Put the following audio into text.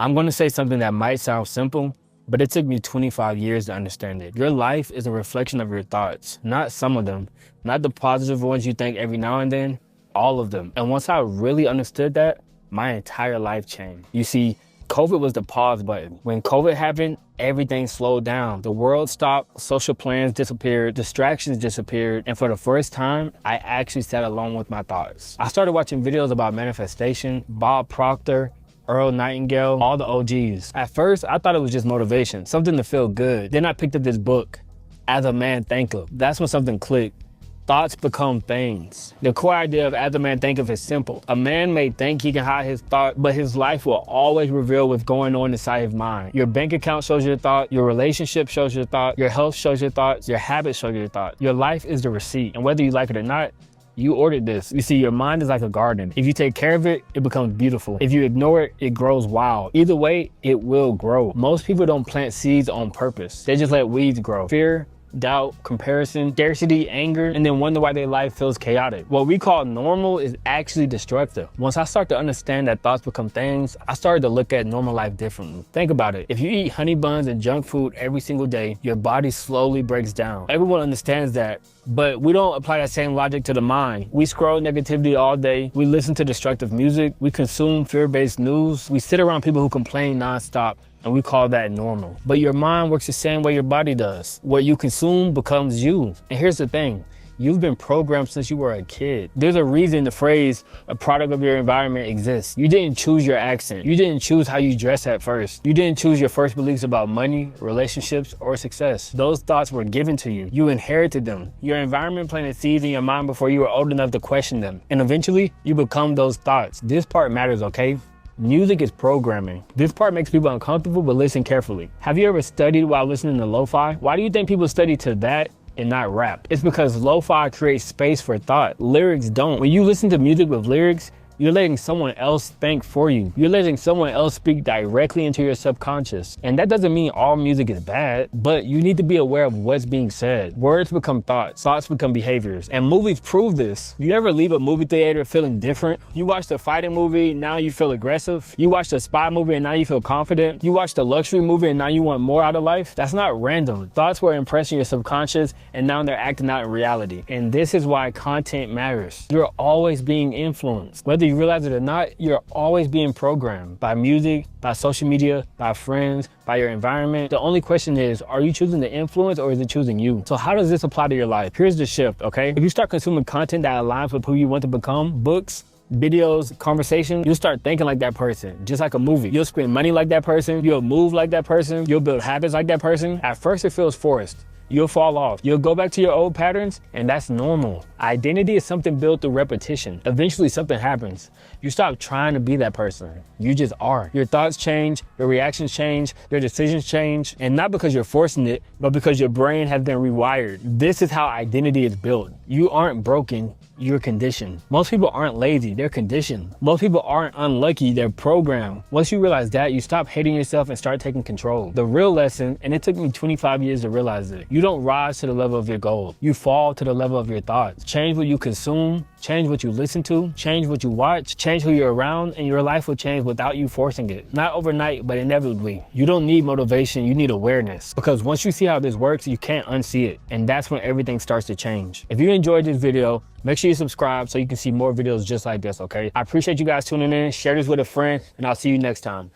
I'm going to say something that might sound simple, but it took me 25 years to understand it. Your life is a reflection of your thoughts, not some of them, not the positive ones you think every now and then, all of them. And once I really understood that, my entire life changed. You see, COVID was the pause button. When COVID happened, everything slowed down. The world stopped, social plans disappeared, distractions disappeared, and for the first time, I actually sat alone with my thoughts. I started watching videos about manifestation, Bob Proctor, Earl Nightingale, all the OGs. At first, I thought it was just motivation, something to feel good. Then I picked up this book, As a Man Thinketh. That's when something clicked. Thoughts become things. The core idea of As a Man Thinketh is simple. A man may think he can hide his thought, but his life will always reveal what's going on inside his mind. Your bank account shows your thought, your relationship shows your thought, your health shows your thoughts, your habits show your thought. Your life is the receipt, and whether you like it or not, you ordered this. You see, your mind is like a garden. If you take care of it, it becomes beautiful. If you ignore it, it grows wild. Either way, it will grow. Most people don't plant seeds on purpose. They just let weeds grow. Fear, doubt, comparison, scarcity, anger, and then wonder why their life feels chaotic. What we call normal is actually destructive. Once I start to understand that thoughts become things, I started to look at normal life differently. Think about it. If you eat honey buns and junk food every single day, your body slowly breaks down. Everyone understands that, but we don't apply that same logic to the mind. We scroll negativity all day. We listen to destructive music. We consume fear-based news. We sit around people who complain nonstop, and we call that normal. But your mind works the same way your body does. What you consume becomes you. And here's the thing. You've been programmed since you were a kid. There's a reason the phrase, a product of your environment exists. You didn't choose your accent. You didn't choose how you dress at first. You didn't choose your first beliefs about money, relationships, or success. Those thoughts were given to you. You inherited them. Your environment planted seeds in your mind before you were old enough to question them. And eventually, you become those thoughts. This part matters, okay? Music is programming. This part makes people uncomfortable, but listen carefully. Have you ever studied while listening to lo-fi? Why do you think people study to that and not rap? It's because lo-fi creates space for thought. Lyrics don't. When you listen to music with lyrics, you're letting someone else think for you. You're letting someone else speak directly into your subconscious. And that doesn't mean all music is bad, but you need to be aware of what's being said. Words become thoughts become behaviors. And movies prove this. You ever leave a movie theater feeling different? You watched a fighting movie, now you feel aggressive. You watched a spy movie and now you feel confident. You watched a luxury movie and now you want more out of life. That's not random. Thoughts were impressing your subconscious and now they're acting out in reality. And this is why content matters. You're always being influenced. Whether you realize it or not, you're always being programmed by music, by social media, by friends, by your environment. The only question is, are you choosing the influence or is it choosing you? So how does this apply to your life? Here's the shift, okay? If you start consuming content that aligns with who you want to become, books, videos, conversation, you'll start thinking like that person, just like a movie. You'll spend money like that person, you'll move like that person, you'll build habits like that person. At first it feels forced. You'll fall off. You'll go back to your old patterns, and that's normal. Identity is something built through repetition. Eventually something happens. You stop trying to be that person. You just are. Your thoughts change, your reactions change, your decisions change, and not because you're forcing it, but because your brain has been rewired. This is how identity is built. You aren't broken, you're conditioned. Most people aren't lazy, they're conditioned. Most people aren't unlucky, they're programmed. Once you realize that, you stop hating yourself and start taking control. The real lesson, and it took me 25 years to realize it, you don't rise to the level of your goals. You fall to the level of your thoughts. Change what you consume, change what you listen to, change what you watch, change who you're around, and your life will change without you forcing it. Not overnight, but inevitably. You don't need motivation, you need awareness. Because once you see how this works, you can't unsee it. And that's when everything starts to change. If you enjoyed this video, make sure you subscribe so you can see more videos just like this, okay? I appreciate you guys tuning in. Share this with a friend, and I'll see you next time.